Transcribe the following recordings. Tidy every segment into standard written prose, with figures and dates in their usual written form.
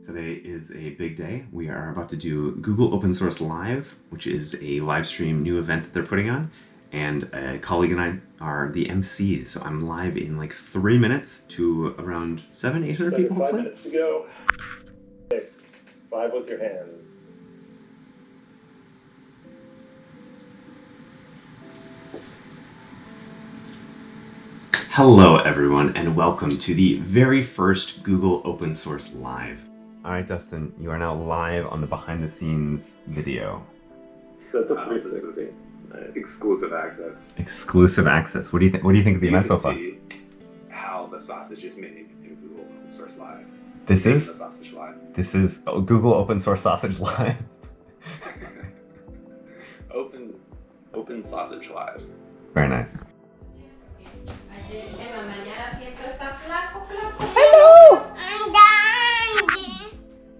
Today is a big day. We are about to do Google Open Source Live, which is a live stream new event that they're putting on. And a colleague and I are the MCs, so I'm live in like 3 minutes to around 800 people, hopefully. 5 minutes to go. 6, 5 with your hands. Hello everyone, and welcome to the very first Google Open Source Live. Alright Dustin, you are now live on the behind the scenes video. That's a This is exclusive access. Exclusive access. What do you think of the event so far? You can see how the sausage is made in Google Open Source Live. This Making is the sausage live. This is Google Open Source Sausage Live. Open sausage live. Very nice. Hello!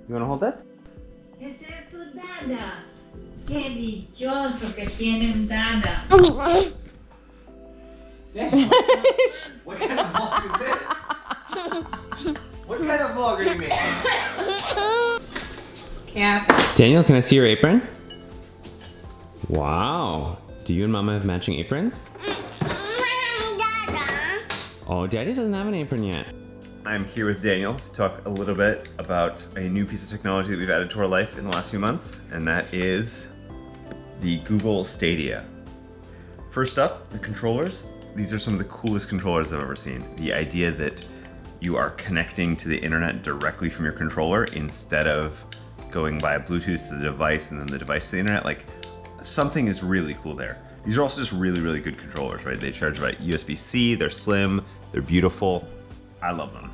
You want to hold this? Ese es su dada. Qué dichoso que tiene un dada. What kind of vlog is this? What kind of vlog are you making? Daniel, can I see your apron? Wow. Do you and Mama have matching aprons? Oh, Daddy doesn't have an apron yet. I'm here with Daniel to talk a little bit about a new piece of technology that we've added to our life in the last few months, and that is the Google Stadia. First up, the controllers. These are some of the coolest controllers I've ever seen. The idea that you are connecting to the internet directly from your controller instead of going via Bluetooth to the device and then the device to the internet, like something is really cool there. These are also just really, really good controllers, right? They charge by USB-C, they're slim, they're beautiful. I love them.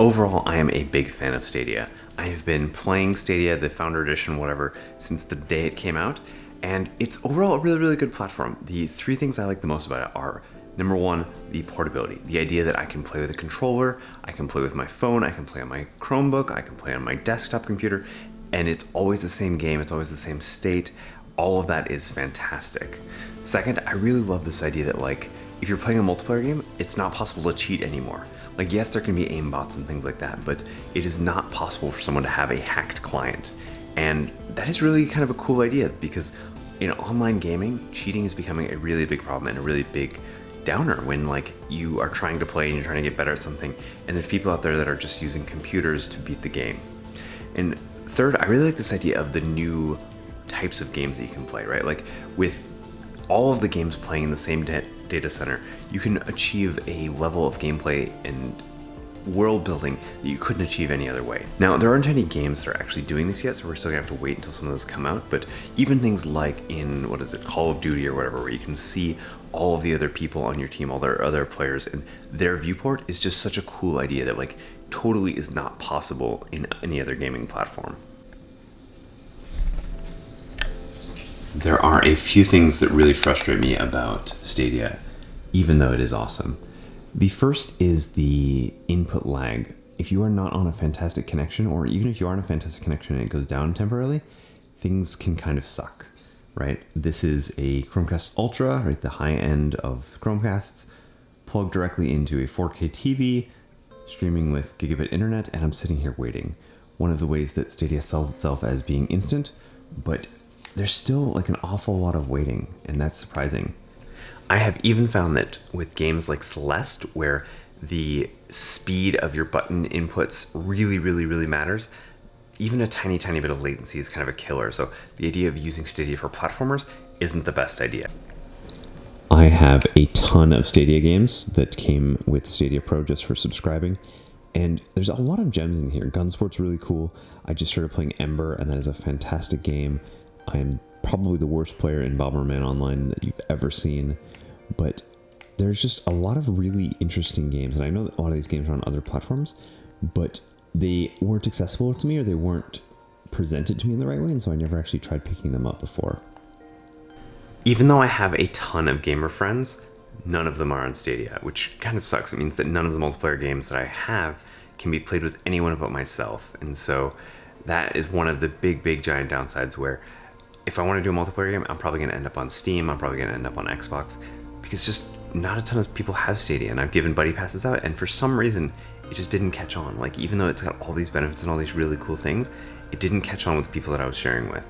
Overall, I am a big fan of Stadia. I have been playing Stadia, the Founder Edition, whatever, since the day it came out, and it's overall a really, really good platform. The three things I like the most about it are, number one, the portability. The idea that I can play with a controller, I can play with my phone, I can play on my Chromebook, I can play on my desktop computer, and it's always the same game, it's always the same state. All of that is fantastic. Second, I really love this idea that like, if you're playing a multiplayer game, it's not possible to cheat anymore. Like yes, there can be aimbots and things like that, but it is not possible for someone to have a hacked client. And that is really kind of a cool idea because in online gaming, cheating is becoming a really big problem and a really big downer when like you are trying to play and you're trying to get better at something and there's people out there that are just using computers to beat the game. And third, I really like this idea of the new types of games that you can play, right? Like with all of the games playing in the same data center, you can achieve a level of gameplay and world building that you couldn't achieve any other way. Now, there aren't any games that are actually doing this yet, so we're still gonna have to wait until some of those come out, but even things like in, Call of Duty or whatever, where you can see all of the other people on your team, all their other players, and their viewport is just such a cool idea that like totally is not possible in any other gaming platform. There are a few things that really frustrate me about Stadia, even though it is awesome. The first is the input lag. If you are not on a fantastic connection, or even if you are on a fantastic connection and it goes down temporarily, things can kind of suck, right? This is a Chromecast Ultra, right, the high end of Chromecasts, plugged directly into a 4K TV, streaming with gigabit internet, and I'm sitting here waiting. One of the ways that Stadia sells itself as being instant, but there's still like an awful lot of waiting, and that's surprising. I have even found that with games like Celeste, where the speed of your button inputs really, really, really matters, even a tiny, tiny bit of latency is kind of a killer. So the idea of using Stadia for platformers isn't the best idea. I have a ton of Stadia games that came with Stadia Pro just for subscribing, and there's a lot of gems in here. Gunsport's really cool. I just started playing Ember, and that is a fantastic game. I'm probably the worst player in Bomberman Online that you've ever seen, but there's just a lot of really interesting games, and I know that a lot of these games are on other platforms, but they weren't accessible to me or they weren't presented to me in the right way, and so I never actually tried picking them up before. Even though I have a ton of gamer friends, none of them are on Stadia, which kind of sucks. It means that none of the multiplayer games that I have can be played with anyone but myself, and so that is one of the big giant downsides where if I want to do a multiplayer game, I'm probably going to end up on Steam, I'm probably going to end up on Xbox, because just not a ton of people have Stadia, and I've given buddy passes out, and for some reason, it it just didn't catch on. Like, even though it's got all these benefits and all these really cool things, it didn't catch on with the people that I was sharing with.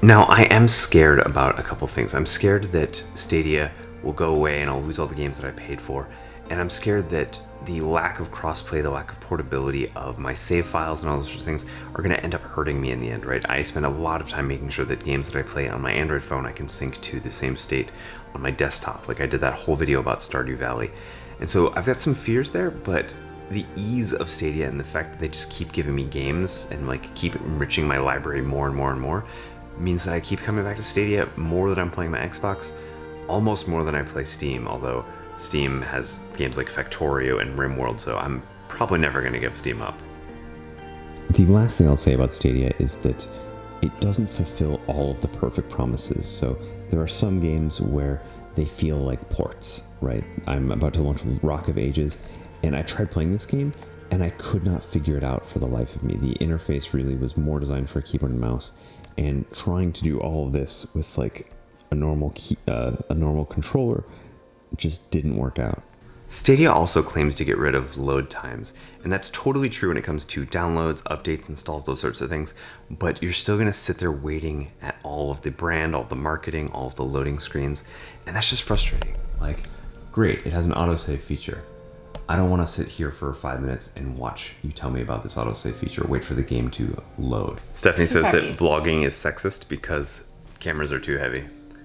Now, I am scared about a couple things. I'm scared that Stadia will go away and I'll lose all the games that I paid for. And I'm scared that the lack of crossplay, the lack of portability of my save files and all those sorts of things are gonna end up hurting me in the end, right? I spend a lot of time making sure that games that I play on my Android phone, I can sync to the same state on my desktop. Like I did that whole video about Stardew Valley. And so I've got some fears there, but the ease of Stadia and the fact that they just keep giving me games and like keep enriching my library more and more and more means that I keep coming back to Stadia more than I'm playing my Xbox, almost more than I play Steam, although Steam has games like Factorio and RimWorld, so I'm probably never going to give Steam up. The last thing I'll say about Stadia is that it doesn't fulfill all of the perfect promises. So there are some games where they feel like ports, right? I'm about to launch Rock of Ages, and I tried playing this game, and I could not figure it out for the life of me. The interface really was more designed for a keyboard and mouse, and trying to do all of this with like a normal controller just didn't work out. Stadia also claims to get rid of load times, and that's totally true when it comes to downloads, updates, installs, those sorts of things, but you're still gonna sit there waiting at all of the brand, all of the marketing, all of the loading screens, and that's just frustrating. Like, great, it has an autosave feature. I don't wanna sit here for 5 minutes and watch you tell me about this autosave feature, wait for the game to load. Stephanie says that vlogging is sexist because cameras are too heavy.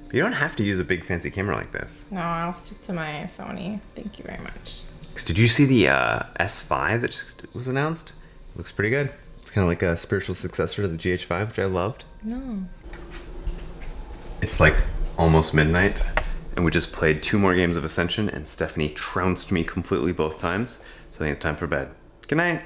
You don't have to use a big fancy camera like this. No, I'll stick to my Sony. Thank you very much. Did you see the S5 that just was announced? It looks pretty good. It's kind of like a spiritual successor to the GH5, which I loved. No. It's like almost midnight, and we just played 2 more games of Ascension, and Stephanie trounced me completely both times. So I think it's time for bed. Good night.